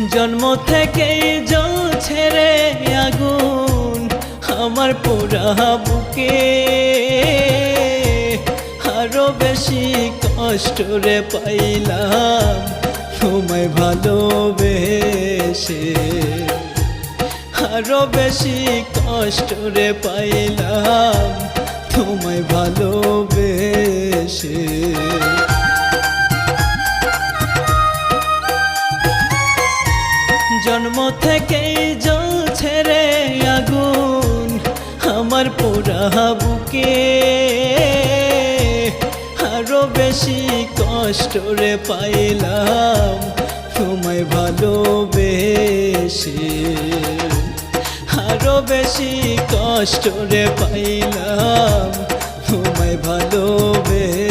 জন্ম থেকে জ্বলছে রে আগুন আমার পোড়া বুকে, আরো বেশি কষ্ট রে পাইলাম তোমায় ভালোবেসে, আরো বেশি কষ্ট রে পাইলাম তোমায় ভালোবেসে। জন্ম থেকেই জ্বলছে রে আগুন আমার পোড়া বুকে, আরো বেশি কষ্ট রে পাইলাম তোমায় ভালোবেসে, আরো বেশি কষ্ট রে পাইলাম তোমায় ভালোবেসে।